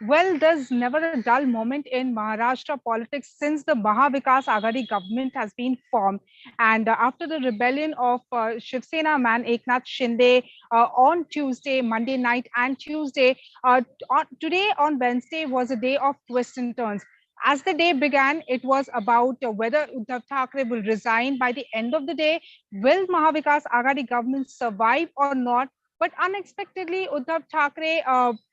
Well, there's never a dull moment in Maharashtra politics since the Mahavikas Aghadi government has been formed. And after the rebellion of Shiv Sena man Eknath Shinde on Tuesday, Monday night, and Tuesday, today on Wednesday was a day of twists and turns. As the day began, it was about whether Uddhav Thackeray will resign by the end of the day. Will Mahavikas Aghadi government survive or not? But unexpectedly, Uddhav Thackeray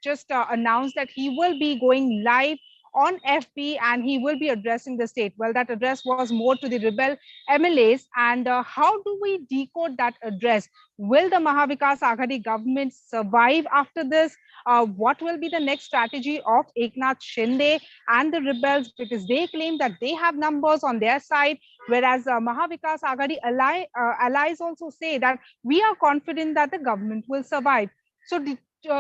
just announced that he will be going live on FB and he will be addressing the state. Well, that address was more to the rebel MLAs. And how do we decode that address? Will the Mahavikas Aghadi government survive after this? What will be the next strategy of Eknath Shinde and the rebels? Because they claim that they have numbers on their side, whereas Mahavikas Aghadi allies also say that we are confident that the government will survive. So,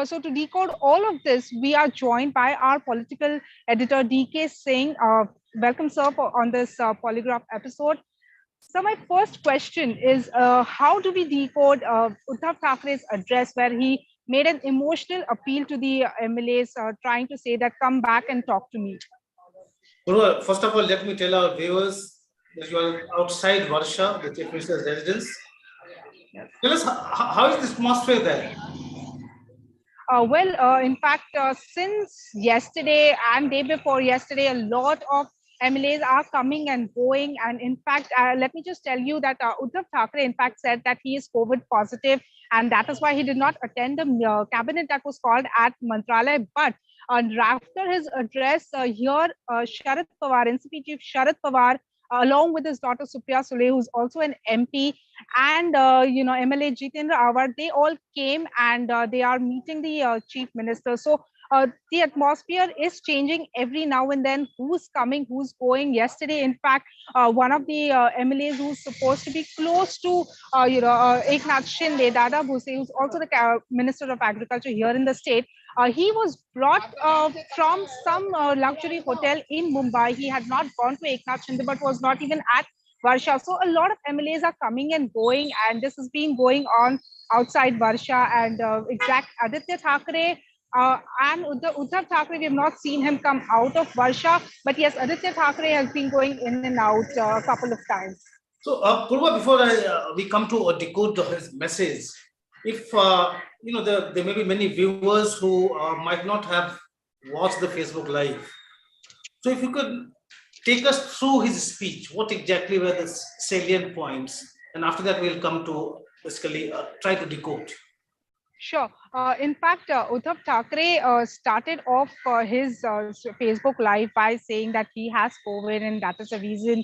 so to decode all of this, we are joined by our political editor DK Singh. Welcome, sir, on this Polygraph episode. So my first question is, how do we decode Uddhav Thackeray's address where he made an emotional appeal to the MLAs, trying to say that come back and talk to me? Guru, first of all, let me tell our viewers that you are outside Varsha, the Chief Minister's residence. Yes. Tell us, how is the atmosphere there? In fact, since yesterday and day before yesterday, a lot of MLAs are coming and going. And in fact, let me just tell you that Uddhav Thackeray, in fact, said that he is COVID positive, and that is why he did not attend the cabinet that was called at Mantralaya. But after his address here, Sharad Pawar, NCP Chief Sharad Pawar, along with his daughter Supriya Sule, who's also an MP, and MLA Jitendra Awar, they all came and they are meeting the chief minister. So the atmosphere is changing every now and then. Who's coming, who's going? Yesterday, in fact, one of the MLAs who's supposed to be close to Eknath Shinde, Dada Bhuse, who's also the Minister of Agriculture here in the state, he was brought from some luxury hotel in Mumbai. He had not gone to Eknath Shinde, but was not even at Varsha. So a lot of MLAs are coming and going, and this has been going on outside Varsha. And Aditya Thackeray and Uddhav Thackeray, we have not seen him come out of Varsha, but yes, Aditya Thackeray has been going in and out a couple of times. So, Purva, before we come to decode his message, if there may be many viewers who might not have watched the Facebook Live. So, if you could take us through his speech, what exactly were the salient points, and after that we'll come to basically try to decode. Sure. In fact, Uddhav Thackeray started off his Facebook Live by saying that he has COVID, and that is the reason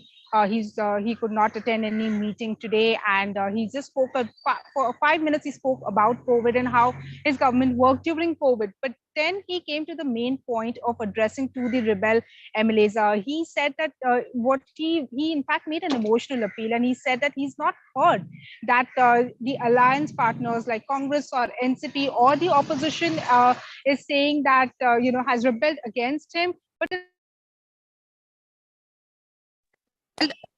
he could not attend any meeting today. And he just spoke for 5 minutes. He spoke about COVID and how his government worked during COVID. But then he came to the main point of addressing to the rebel MLAs. He said that what he in fact made an emotional appeal, and he said that he's not heard that the alliance partners like Congress or NCP or the opposition is saying that has rebelled against him, but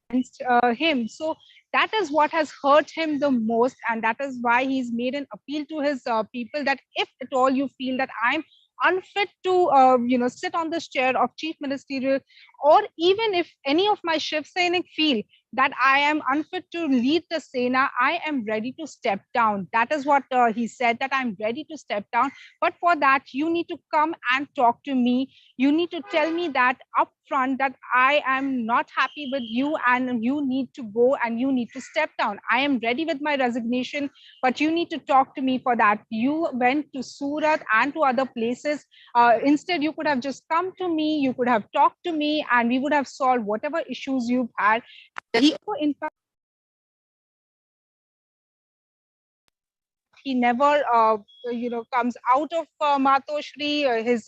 against him. So that is what has hurt him the most, and that is why he's made an appeal to his people that if at all you feel that I'm unfit to sit on this chair of chief ministerial, or even if any of my Shiv Sainik feel that I am unfit to lead the Sena, I am ready to step down. That is what he said, that I'm ready to step down. But for that, you need to come and talk to me. You need to tell me that upfront that I am not happy with you and you need to go and you need to step down. I am ready with my resignation, but you need to talk to me for that. You went to Surat and to other places. Instead, you could have just come to me, you could have talked to me, and we would have solved whatever issues you've had. In fact, he never comes out of Matoshri, his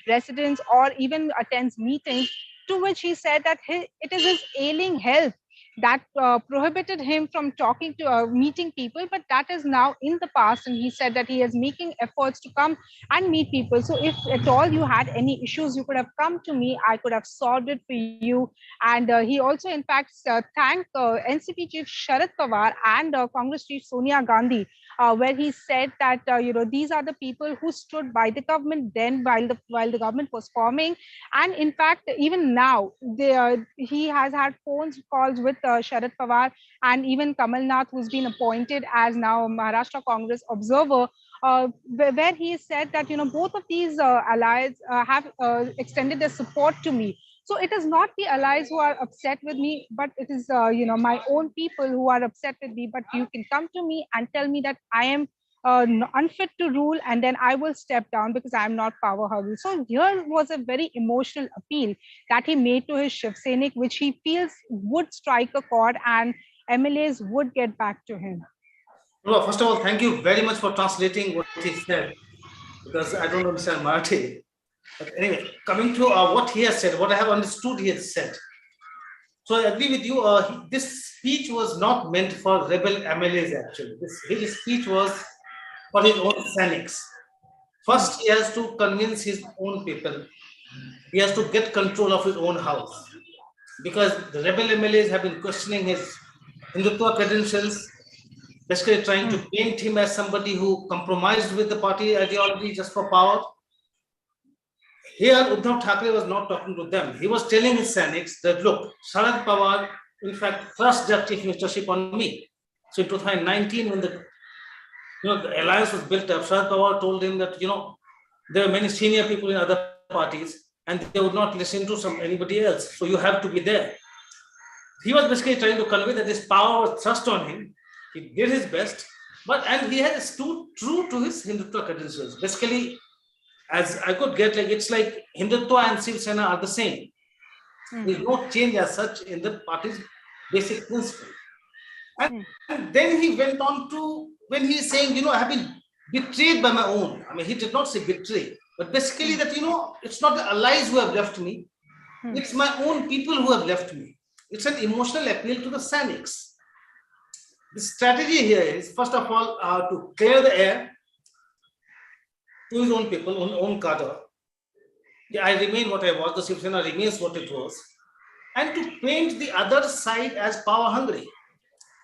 residence, or even attends meetings, to which he said that it is his ailing health. that prohibited him from talking to meeting people, but that is now in the past, and he said that he is making efforts to come and meet people. So if at all you had any issues, you could have come to me, I could have solved it for you. And he also in fact thanked NCP chief Sharad Pawar and Congress chief Sonia Gandhi, where he said that these are the people who stood by the government then while the government was forming. And in fact, even now, he has had phone calls with Sharad Pawar and even Kamal Nath, who's been appointed as now Maharashtra Congress observer, where he said that both of these allies have extended their support to me. So it is not the allies who are upset with me, but it is my own people who are upset with me. But you can come to me and tell me that I am unfit to rule, and then I will step down because I am not power hungry. So here was a very emotional appeal that he made to his Shiv Sainik, which he feels would strike a chord and MLAs would get back to him. Well, first of all, thank you very much for translating what he said, because I don't understand Marathi. But anyway, coming to what he has said, what I have understood he has said. So I agree with you. This speech was not meant for rebel MLAs actually. His speech was for his own Sainiks. First, he has to convince his own people. He has to get control of his own house, because the rebel MLAs have been questioning his Hindutva credentials, basically trying to paint him as somebody who compromised with the party ideology just for power. Here, Uddhav Thackeray was not talking to them. He was telling his Sainiks that, look, Sharad Pawar, in fact, thrust their chief ministership on me. So in 2019, when the alliance was built up, Sharad Pawar told him that, there are many senior people in other parties and they would not listen to anybody else. So you have to be there. He was basically trying to convey that this power was thrust on him. He did his best, and he has stood true to his Hindutva credentials. Basically, as I could get, it's like Hindutva and Shiv Sena are the same. There's no change as such in the party's basic principle. And then he went on to, when he's saying, I have been betrayed by my own. I mean, he did not say betray, but basically that, it's not the allies who have left me. It's my own people who have left me. It's an emotional appeal to the Sainiks. The strategy here is, first of all, to clear the air to his own people, own cadre. I remain what I was, the Shiv Sena remains what it was, and to paint the other side as power hungry.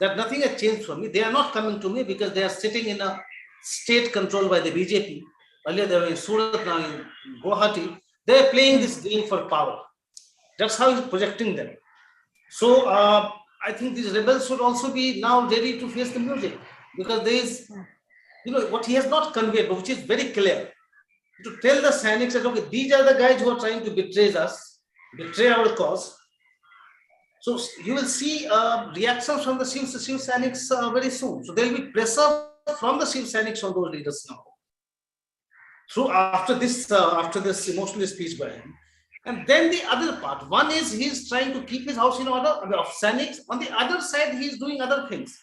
That nothing has changed for me. They are not coming to me because they are sitting in a state controlled by the BJP. Earlier they were in Surat, now in Guwahati. They are playing this game for power. That's how he's projecting them. So I think these rebels should also be now ready to face the music, because there is, what he has not conveyed, but which is very clear, to tell the Sainiks that, okay, these are the guys who are trying to betray us, betray our cause. So you will see reactions from the Shiv Sainiks very soon. So there will be pressure from the Shiv Sainiks on those leaders now. So after this emotional speech by him. And then the other part, one is he's trying to keep his house in order of Sainiks. On the other side, he's doing other things,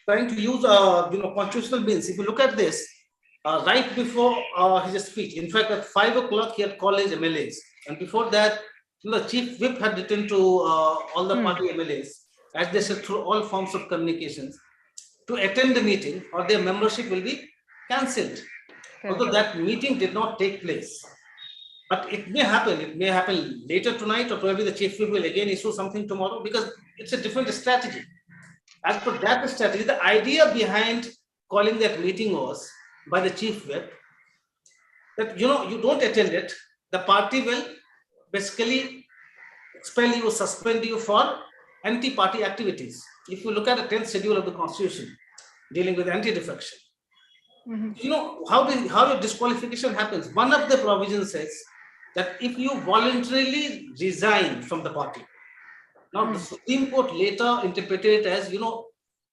trying to use constitutional means. If you look at this, right before his speech, in fact, at 5 o'clock, he had called his MLAs. And before that, the chief whip had written to all the party MLAs, as they said, through all forms of communications, to attend the meeting or their membership will be cancelled. Although that meeting did not take place. But it may happen. It may happen later tonight, or probably the chief whip will again issue something tomorrow, because it's a different strategy. As per that strategy, the idea behind calling that meeting was, by the chief whip, that you don't attend it, the party will basically expel you, suspend you for anti-party activities. If you look at the 10th schedule of the Constitution dealing with anti-defection, how your disqualification happens. One of the provisions says that if you voluntarily resign from the party. Now, the Supreme Court later interpreted it as,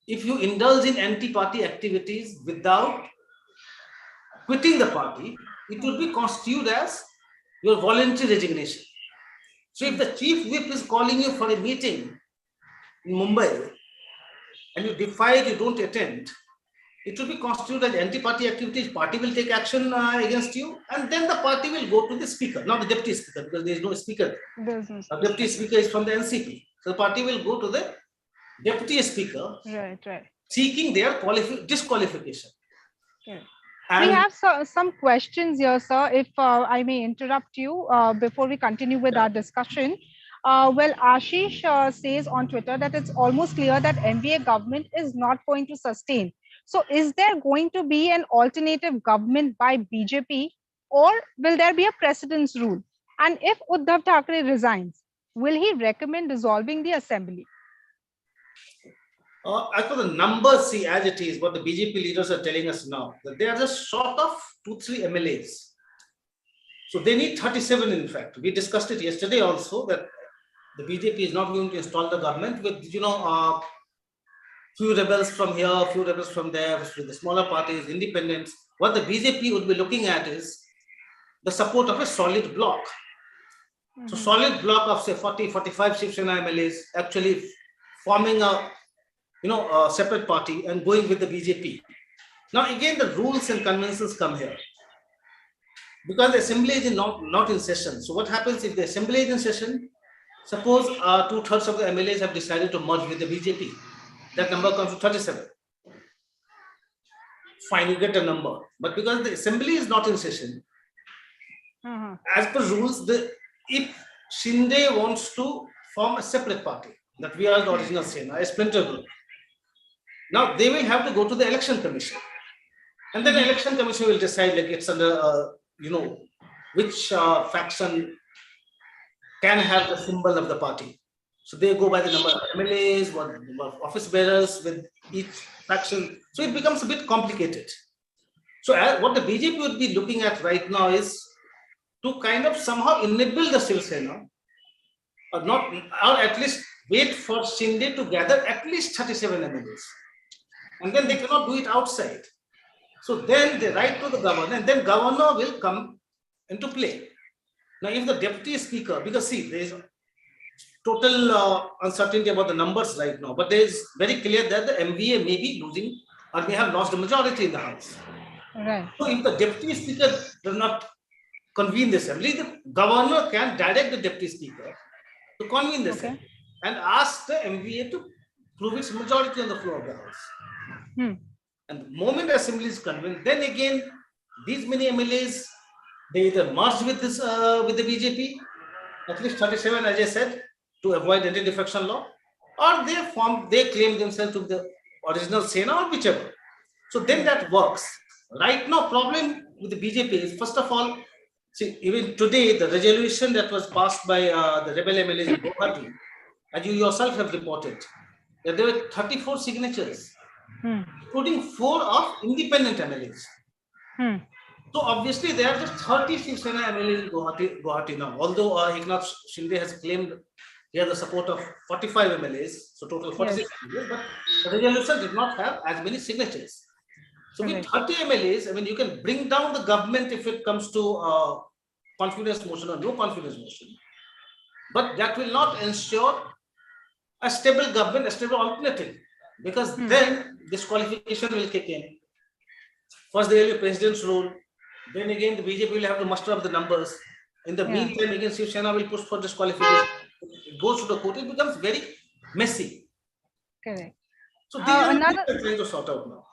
if you indulge in anti-party activities without quitting the party, it would be constituted as your voluntary resignation. So if the chief whip is calling you for a meeting in Mumbai and you defy it, you don't attend, it will be constituted as anti-party activities. Party will take action against you, and then the party will go to the speaker, not the deputy speaker, because there is no speaker. The deputy speaker is from the NCP. So the party will go to the deputy speaker Right. seeking their disqualification. Correct. We And have some questions here, sir, if I may interrupt you before we continue with our discussion. Well, Ashish says on Twitter that it's almost clear that NDA government is not going to sustain. So, is there going to be an alternative government by BJP, or will there be a precedence rule? And if Uddhav Thackeray resigns, will he recommend dissolving the assembly? as for the numbers, see, as it is, what the BJP leaders are telling us now, that they are just short of 2-3 MLAs. So they need 37, in fact. We discussed it yesterday also, that the BJP is not going to install the government with, few rebels from here, few rebels from there, with the smaller parties, independents. What the BJP would be looking at is the support of a solid bloc. So solid bloc of say 40, 45 Shiv Sena MLAs actually forming a separate party and going with the BJP. Now again, the rules and conventions come here. Because the assembly is not in session. So what happens if the assembly is in session? Suppose 2/3 of the MLAs have decided to merge with the BJP. That number comes to 37. Fine, you get a number. But because the assembly is not in session, as per rules, if Shinde wants to form a separate party, that we are the original Sena, a splinter group, now they will have to go to the election commission. And then the election commission will decide, like, it's under, which faction can have the symbol of the party. So they go by the number of MLAs, what number of office bearers with each faction. So it becomes a bit complicated. So what the BJP would be looking at right now is to kind of somehow enable the Shiv Sena, or at least wait for Shinde to gather at least 37 MLAs. And then they cannot do it outside. So then they write to the governor, and then governor will come into play. Now, if the deputy speaker, because see, there is total uncertainty about the numbers right now, but there is very clear that the MVA may be losing or may have lost the majority in the House. Right. So if the deputy speaker does not convene the assembly, the governor can direct the deputy speaker to convene the assembly and ask the MVA to prove its majority on the floor of the House. And the moment the assembly is convened, then again, these many MLAs, they either merge with the BJP, at least 37, as I said, to avoid anti-defection law, or they claim themselves to be the original Sena or whichever. So then that works. Right now, problem with the BJP is, first of all, see, even today, the resolution that was passed by the rebel MLAs in Guwahati, as you yourself have reported, that there were 34 signatures, including 4 of independent MLAs. So obviously there are just 30 Shiv Sena MLAs in Guwahati now. Although Eknath Shinde has claimed he has the support of 45 MLAs, so total 46 MLAs, but the resolution did not have as many signatures. So with 30 MLAs, I mean, you can bring down the government if it comes to confidence motion or no confidence motion. But that will not ensure a stable government, a stable alternative, because then disqualification will kick in. First, there will be president's rule. Then again, the BJP will have to muster up the numbers. In the meantime, again, Shiv Sena will push for disqualification. It goes to the court. It becomes very messy. Correct. So these are the things we're trying to sort out now.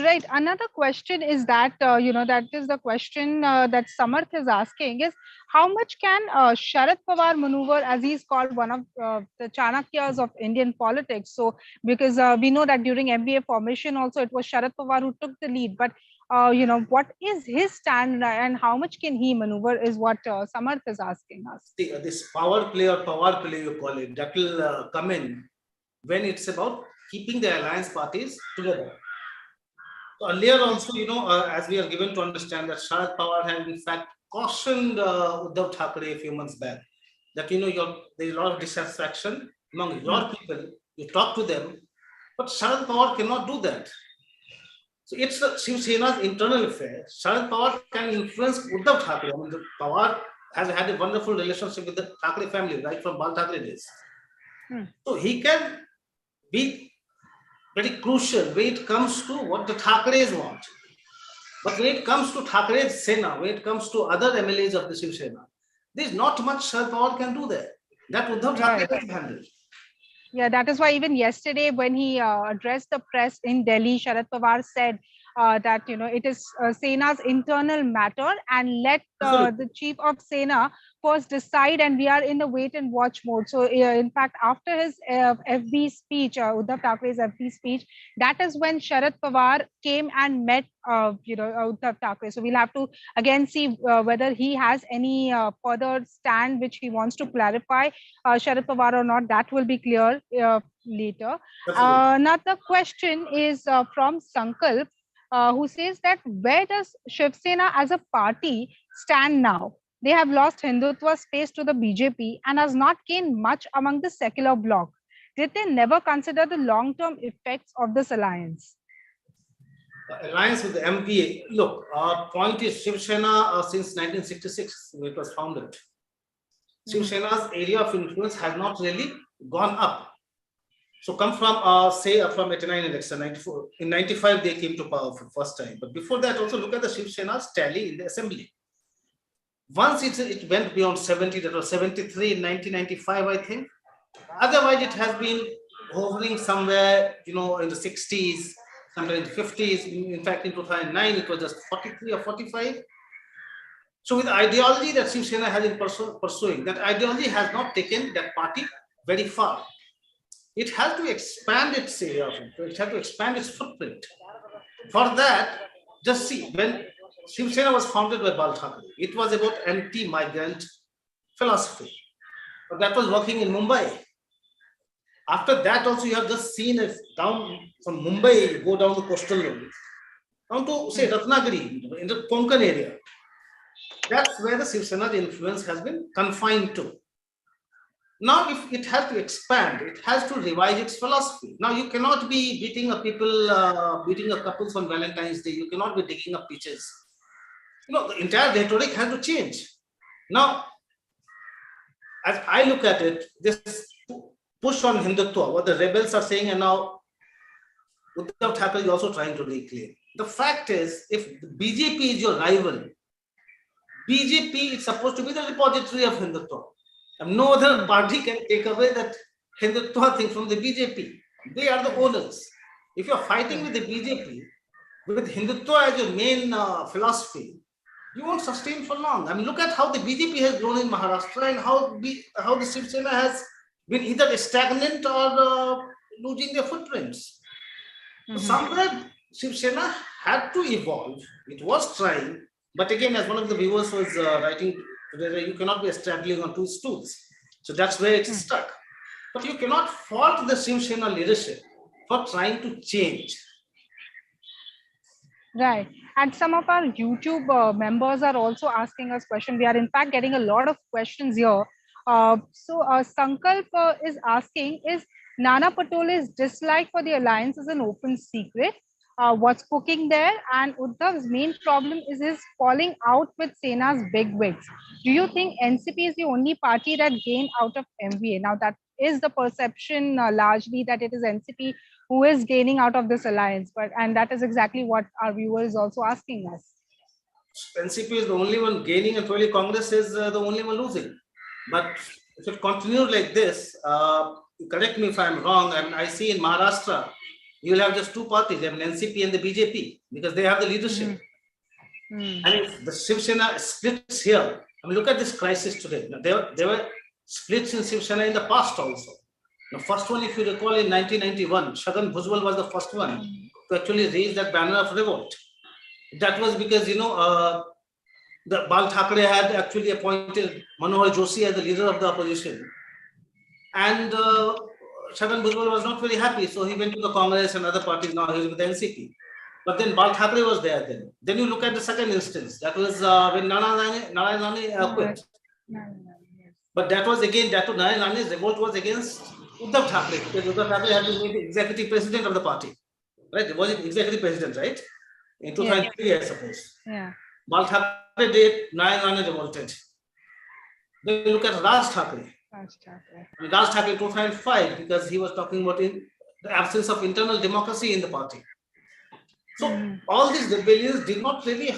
Right. Another question is that, that is the question that Samarth is asking is, how much can Sharad Pawar maneuver, as he's called one of the Chanakyas of Indian politics? So, because we know that during MBA formation also, it was Sharad Pawar who took the lead. But, what is his stand and how much can he maneuver is what Samarth is asking us. See, this power play, you call it, that will come in when it's about keeping the alliance parties together. So earlier also, as we are given to understand that Sharad Pawar had in fact cautioned Uddhav Thackeray a few months back that, there's a lot of dissatisfaction among your people, you talk to them, but Sharad Pawar cannot do that. So it's the Shiv Sena's internal affair. Sharad Pawar can influence Uddhav Thackeray. I mean, the Pawar has had a wonderful relationship with the Thackeray family, right from Bal Thackeray days. So he can be very crucial when it comes to what the Thackeray's want. But when it comes to Thackeray's Sena, when it comes to other MLAs of the Shiv Sena, there's not much Sharad Pawar can do there. That Uddhav Thackeray can handle. Yeah, that is why even yesterday when he addressed the press in Delhi, Sharad Pawar said that it is Sena's internal matter, and let the Absolutely. chief of Sena first decide, and we are in the wait and watch mode. So in fact, after his FB speech, Uddhav Thackeray's FB speech, that is when Sharad Pawar came and met Uddhav Thackeray. So we'll have to again see whether he has any further stand which he wants to clarify, Sharad Pawar or not. That will be clear later. Absolutely. Another question is from Sankalp, who says that where does Shiv Sena as a party stand now? They have lost Hindutva space to the BJP and has not gained much among the secular bloc. Did they never consider the long-term effects of this alliance? Alliance with the MPA. Look, our point is Shiv Sena since 1966, when it was founded. Shiv Mhm. Sena's area of influence has not really gone up. So come from, say, from 89 election, 94. In 95, they came to power for the first time. But before that, also look at the Shiv Sena's tally in the assembly. Once it went beyond 70, that was 73 in 1995, I think. Otherwise, it has been hovering somewhere, in the 60s, somewhere in the 50s. In fact, in 2009, it was just 43 or 45. So with the ideology that Shiv Sena has been pursuing, that ideology has not taken that party very far. It has to expand its area, it has to expand its footprint. For that, just see, when Shiv Sena was founded by Bal Thackeray, it was about anti-migrant philosophy. But that was working in Mumbai. After that, also, you have just seen it down from Mumbai, you go down the coastal road, down to, say, Ratnagiri, in the Konkan area. That's where the Shiv Sena's influence has been confined to. Now, if it has to expand, it has to revise its philosophy. Now, you cannot be beating up people, beating up couples on Valentine's Day. You cannot be digging up peaches. The entire rhetoric has to change. Now, as I look at it, this push on Hindutva, what the rebels are saying, and now Uddhav Thackeray is also trying to reclaim. The fact is, if the BJP is your rival, BJP is supposed to be the repository of Hindutva. And no other party can take away that Hindutva thing from the BJP. They are the owners. If you're fighting with the BJP, with Hindutva as your main philosophy, you won't sustain for long. I mean, look at how the BJP has grown in Maharashtra and how the Shiv Sena has been either stagnant or losing their footprints. So somewhere Shiv Sena had to evolve. It was trying, but again, as one of the viewers was writing today, you cannot be straddling on two stools. So that's where it's stuck. But you cannot fault the Shiv Sena leadership for trying to change. Right. And some of our YouTube members are also asking us questions. We are in fact getting a lot of questions here. Sankalp is asking, is Nana Patole's dislike for the alliance is an open secret? What's cooking there? And Uddhav's main problem is his falling out with Sena's bigwigs. Do you think NCP is the only party that gained out of MVA? Now, that is the perception largely, that it is NCP who is gaining out of this alliance, and that is exactly what our viewer is also asking us. NCP is the only one gaining and probably Congress is the only one losing. But if it continues like this, correct me if I'm wrong, and I see in Maharashtra, you will have just two parties, you have NCP and the BJP, because they have the leadership. And if the Shiv Sena splits here, I mean, look at this crisis today. There were splits in Shiv Sena in the past also. The first one, if you recall, in 1991, Shagan Bhujbal was the first one to actually raise that banner of revolt. That was because, the Bal Thackeray had actually appointed Manohar Joshi as the leader of the opposition. And Shagan Bhujbal was not very happy, so he went to the Congress and other parties. Now he's with the NCP. But then Bal Thackeray was there then. Then you look at the second instance. That was when Nana quit. But that was again, Nana Nani's revolt was against Uddhav Thackeray, because Uddhav Thackeray had been made the executive president of the party. Right? Was it executive president, right? In 2003, I suppose. Yeah. Bal Thackeray did, Nana revolted. Then you look at Raj Thackeray. Raj Thackeray 2005, because he was talking about the absence of internal democracy in the party. So all these rebellions did not really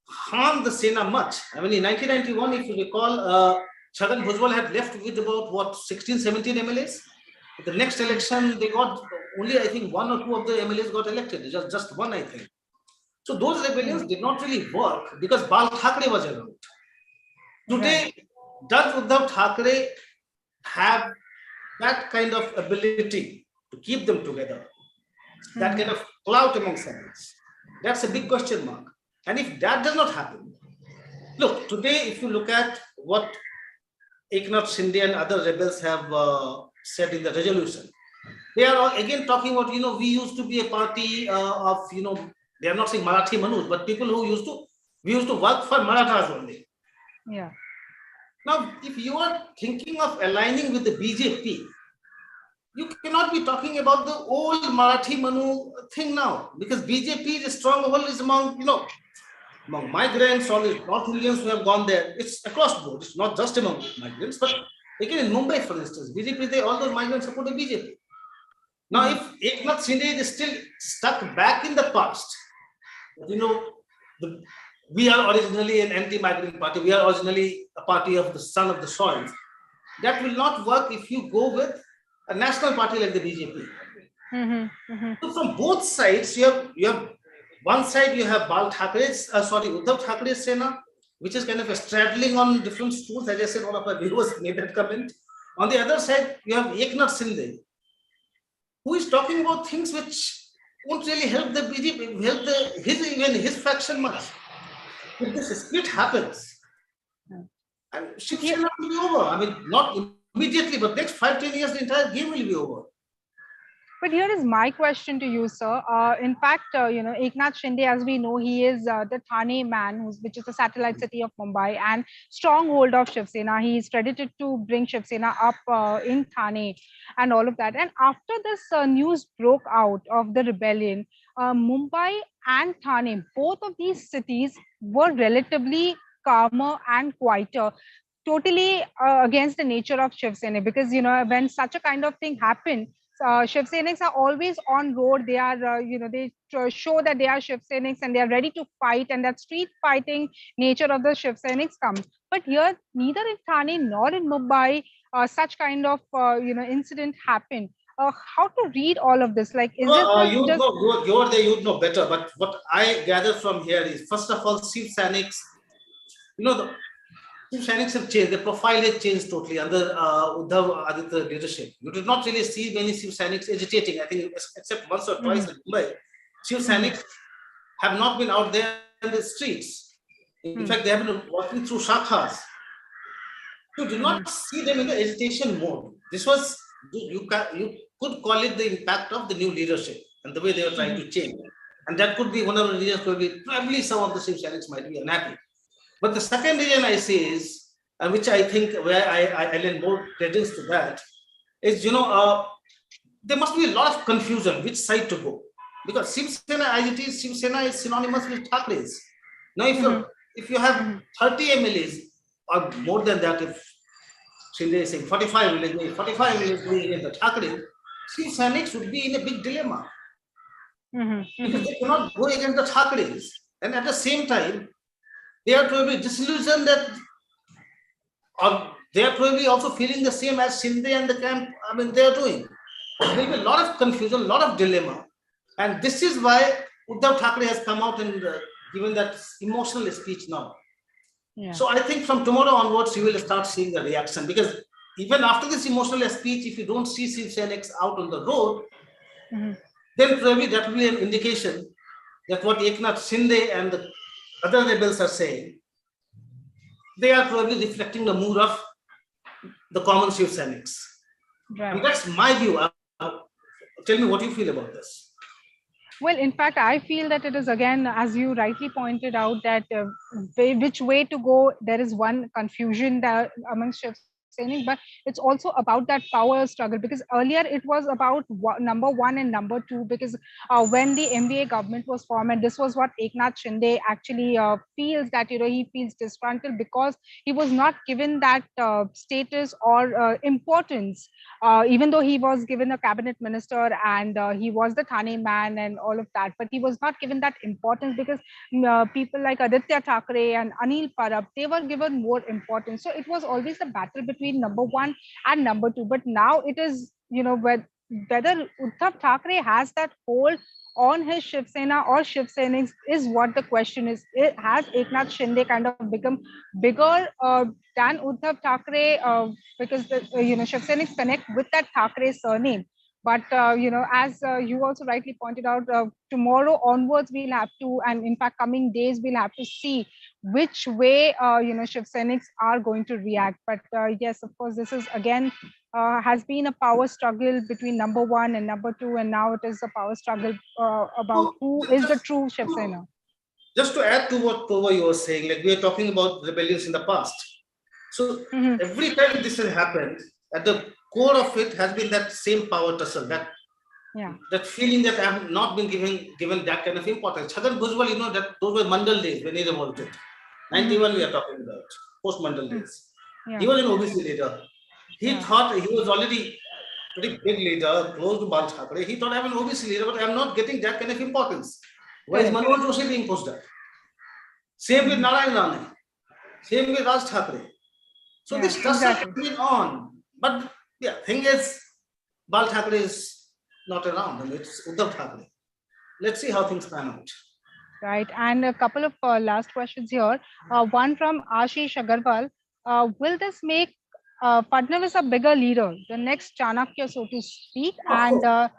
harm the Sena much. I mean, in 1991, if you recall, Shagan Bhujbal had left with about 16, 17 MLAs. The next election, they got only, I think, one or two of the MLAs got elected, just one, I think. So those rebellions did not really work because Bal Thackeray was around. Today, does Uddhav Thackeray have that kind of ability to keep them together? That kind of clout among families? That's a big question mark. And if that does not happen, look, today, if you look at what Eknath Shinde and other rebels have said in the resolution, they are again talking about, we used to be a party of, they are not saying Marathi Manus, but people who we used to work for Marathas only. Yeah. Now, if you are thinking of aligning with the BJP, you cannot be talking about the old Marathi Manu thing now, because BJP is a stronghold is among, among migrants, all the North Indians who have gone there. It's across the board. It's not just among migrants, but again in Mumbai, for instance, BJP, all those migrants support the BJP. Now, if Eknath Shinde is still stuck back in the past, we are originally an anti-migrant party. We are originally a party of the son of the soil. That will not work if you go with a national party like the BJP. So from both sides, you have one side, you have Uddhav Thackeray's Sena, which is kind of a straddling on different stools. As I said, one of my viewers made that comment. On the other side, you have Eknath Shinde, who is talking about things which won't really help the BJP, help his faction much. If this split happens, and Shiv Sena will be over. I mean, not immediately, but next 5-10 years, the entire game will be over. But here is my question to you, sir. In fact, Eknath Shinde, as we know, he is the Thane man, which is a satellite city of Mumbai and stronghold of Shiv Sena. He is credited to bring Shiv Sena up in Thane and all of that. And after this news broke out of the rebellion, Mumbai and Thane, both of these cities were relatively calmer and quieter, totally against the nature of Shiv Sena, because when such a kind of thing happened, Shiv Senics are always on road. They are, they show that they are Shiv Senics and they are ready to fight, and that street fighting nature of the Shiv Senics comes. But here, neither in Thane nor in Mumbai, such kind of incident happened. How to read all of this? Like, is it you're there, you'd know better. But what I gather from here is, first of all, Shiv Senics, the Shiv Senics have changed. The profile has changed totally under Uddhav Aditya leadership. You did not really see many Shiv Senics agitating. I think except once or twice in Mumbai, Shiv Senics have not been out there in the streets. In fact, they have been walking through shakhas. You do not see them in the agitation mode. This was, you could call it the impact of the new leadership and the way they were trying to change. And that could be one of the reasons, probably some of the Shiv Senics might be unhappy. But the second reason I say is, which I think where I lend more credence to that, is, there must be a lot of confusion which side to go. Because Shiv Sena, as it is, Shiv Sena is synonymous with Thackeray's. Now, if you have 30 MLAs, or more than that, if Shinde is saying 45 MLAs going against the Thackeray, Shiv Senics would be in a big dilemma. Because they cannot go against the Thackeраys. And at the same time, they are probably disillusioned that, or they are probably also feeling the same as Shinde and the camp, they are doing. There will be a lot of confusion, a lot of dilemma. And this is why Uddhav Thackeray has come out and given that emotional speech now. Yeah. So I think from tomorrow onwards, you will start seeing the reaction, because even after this emotional speech, if you don't see Shiv Senics out on the road, then probably that will be an indication that what Eknath Shinde and the other rebels are saying, they are probably reflecting the mood of the common Shiv Senics. Right. And that's my view. Tell me what you feel about this. Well, in fact, I feel that it is, again, as you rightly pointed out, that which way to go, there is one confusion that amongst Shiv Senics, but it's also about that power struggle, because earlier it was about number one and number two, because when the MVA government was formed, and this was what Eknath Shinde actually feels, that he feels disgruntled because he was not given that status or importance, even though he was given a cabinet minister and he was the Thane man and all of that, but he was not given that importance, because people like Aditya Thackeray and Anil Parab, they were given more importance. So it was always the battle between number one and number two. But now it is whether Uddhav Thackeray has that hold on his Shiv Sena or Shiv Senics is what the question is. Has Eknath Shinde kind of become bigger than Uddhav Thackeray because Shiv Senics connect with that Thackeray surname. But as you also rightly pointed out, tomorrow onwards we'll have to, and in fact coming days we'll have to see which way Shiv Senics are going to react. But yes, of course, this is again has been a power struggle between number one and number two, and now it is a power struggle about So who is the just true Shiv to, Sena. just to add to what Tova you were saying, like we are talking about rebellions in the past. So Mhm. every time this has happened, at the core of it has been that same power tussle, Yeah. that feeling that I have not been given that kind of importance. Chhagan Bhujbal, that those were Mandal days when he revolted. Mhm. 91 we are talking about, post Mandal Mm. days. He Yeah. was an OBC leader. He Yeah. thought he was already pretty big leader, close to Bal Thackeray. He thought I'm an OBC leader, but I'm not getting that kind of importance. Why is Correct. Manmohan Joshi being pushed up? Same with Mhm. Narayan Rane. Same with Raj Thackeray. So Yeah. this tussle has Exactly. been on. But yeah, thing is, Bal Thackeray is not around. I mean, it's Uddhav Thackeray. Let's see how things pan out. Right. And a couple of last questions here. One from Ashish Agarwal. Will this make Fadnavis a bigger leader, the next Chanakya, so to speak? Of course.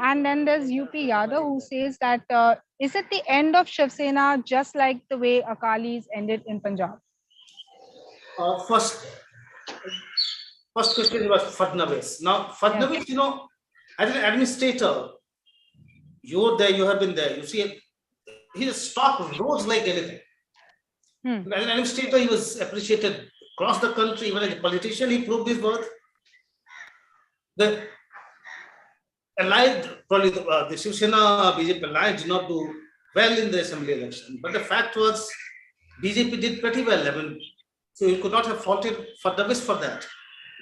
And then there's UP Yadav who says that is it the end of Shiv Sena just like the way Akalis ended in Punjab? First question was Fadnavis. Now, Yes. Fadnavis, as an administrator, you're there, you have been there. You see, his stock rose like anything. Hmm. As an administrator, he was appreciated across the country. Even as a politician, he proved his worth. The allied, probably the Shiv Sena BJP alliance did not do well in the assembly election. But the fact was, BJP did pretty well. I mean, so you could not have faulted Fadnavis for that.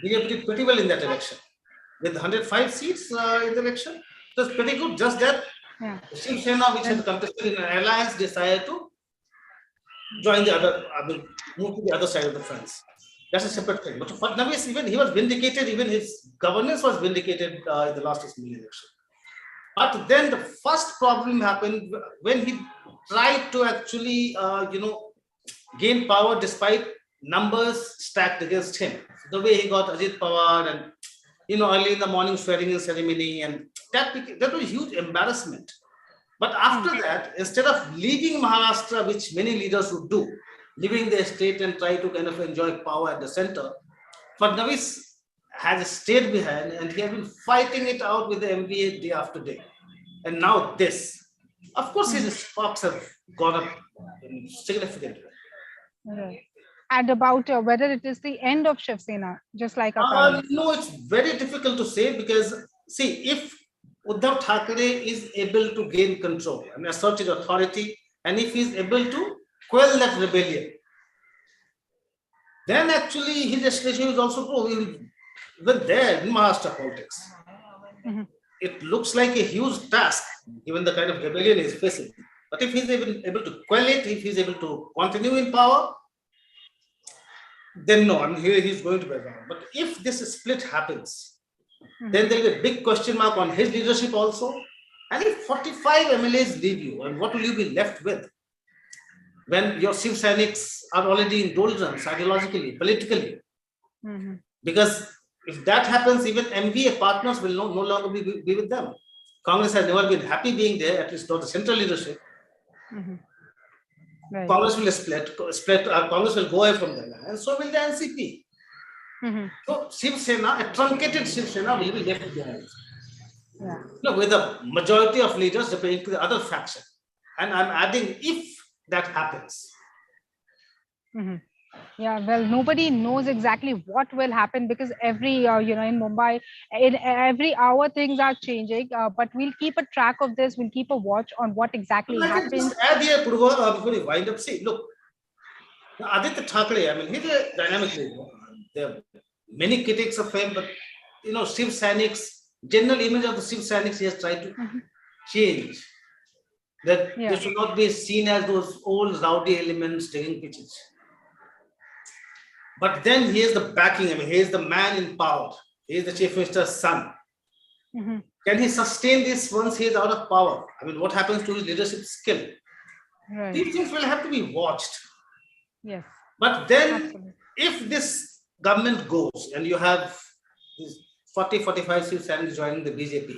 BJP did pretty well in that election. With 105 seats in the election, it was pretty good. Just that Yeah. Shiv Sena, which had Then, contested in an alliance, decided to join the other, move to the other side of the fence. That's a separate thing. But for Fadnavis, even he was vindicated, even his governance was vindicated in the last assembly election. But then the first problem happened when he tried to actually, gain power despite numbers stacked against him. The way he got Ajit Pawar and, early in the morning swearing in ceremony, and that was a huge embarrassment. But hmm. after that, instead of leaving Maharashtra, which many leaders would do, leaving their state and try to kind of enjoy power at the center, Fadnavis has stayed behind and he has been fighting it out with the MBA day after day. And now this. Of course, Hmm. his stocks have gone up significantly. Right. And about whether it is the end of Shiv Sena, just like Akalis. No, it's very difficult to say because, see, if Uddhav Thackeray is able to gain control and assert his authority, and if he is able to quell that rebellion, then actually his escalation is also proven. Even there in Maharashtra politics, Mhm. it looks like a huge task, given the kind of rebellion he's facing. But if he's able to quell it, if he's able to continue in power, then no, I mean, he's going to be around. But if this split happens, then there'll be a big question mark on his leadership also. And if 45 MLAs leave you, and what will you be left with when your Shiv Senics are already in doldrums ideologically, politically? Mhm. Because if that happens, even MVA partners will no longer be with them. Congress has never been happy being there, at least not the central leadership. Mhm. Right. Congress will split. Congress will go away from them, and so will the NCP. Mhm. So Shiv Sena, a truncated Shiv Sena, will be left behind. Yeah. With the majority of leaders representing the other faction. And I'm adding, if that happens. Mhm. Yeah, well, nobody knows exactly what will happen because every, in Mumbai, in every hour things are changing. But we'll keep a track of this. We'll keep a watch on what exactly I can happens. just add here, Purva, before you wind up. See, look, Aditya Thackeray, I mean, he's a dynamic leader. There are many critics of him, but, Shiv Senics, general image of the Shiv Senics, he has tried to Mhm. change. That Yeah. they should not be seen as those old rowdy elements taking pitches. But then he is the backing, I mean, he is the man in power. He is the chief minister's son. Mm-hmm. Can he sustain this once he is out of power? I mean, what happens to his leadership skill? Right. These things will have to be watched. Yes. But then, Absolutely. if this government goes and you have 40-45 Shiv Senas joining the BJP,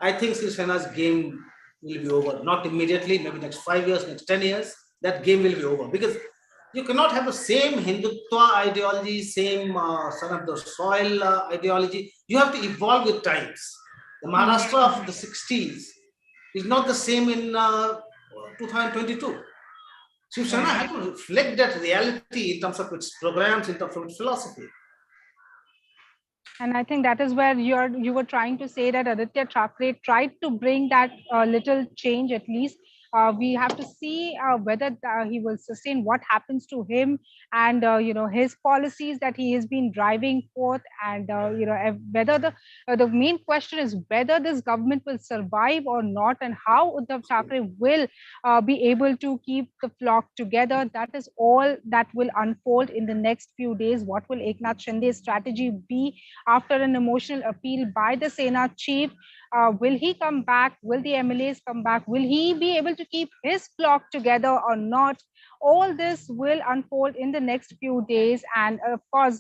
I think Shiv Sena's game will be over. Not immediately, maybe next 5 years, next 10 years, that game will be over. Because you cannot have the same Hindutva ideology, same son of the soil ideology. You have to evolve with times. The Maharashtra of the 60s is not the same in 2022. Shiv Sena had to reflect that reality in terms of its programs, in terms of its philosophy. And I think that is where you were trying to say that Aditya Thackeray tried to bring that little change at least. We have to see whether he will sustain what happens to him and his policies that he has been driving forth, and whether the main question is whether this government will survive or not, and how Uddhav Thackeray will be able to keep the flock together. That is all that will unfold in the next few days. What will Eknath Shinde's strategy be after an emotional appeal by the Sena chief? Will he come back? Will the MLAs come back? Will he be able to keep his flock together or not? All this will unfold in the next few days. And of course,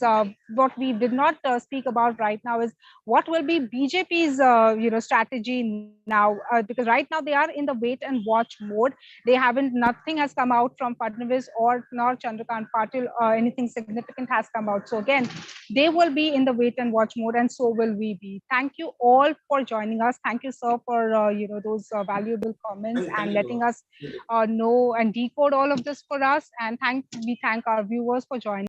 what we did not speak about right now is what will be BJP's strategy now, because right now they are in the wait and watch mode. They haven't, nothing has come out from Fadnavis or nor Chandrakant Patil. Anything significant has come out. So again, they will be in the wait and watch mode, and so will we be. Thank you all for joining us. Thank you, sir, for those valuable comments and letting us know and decode all of this for us. And we thank our viewers for joining.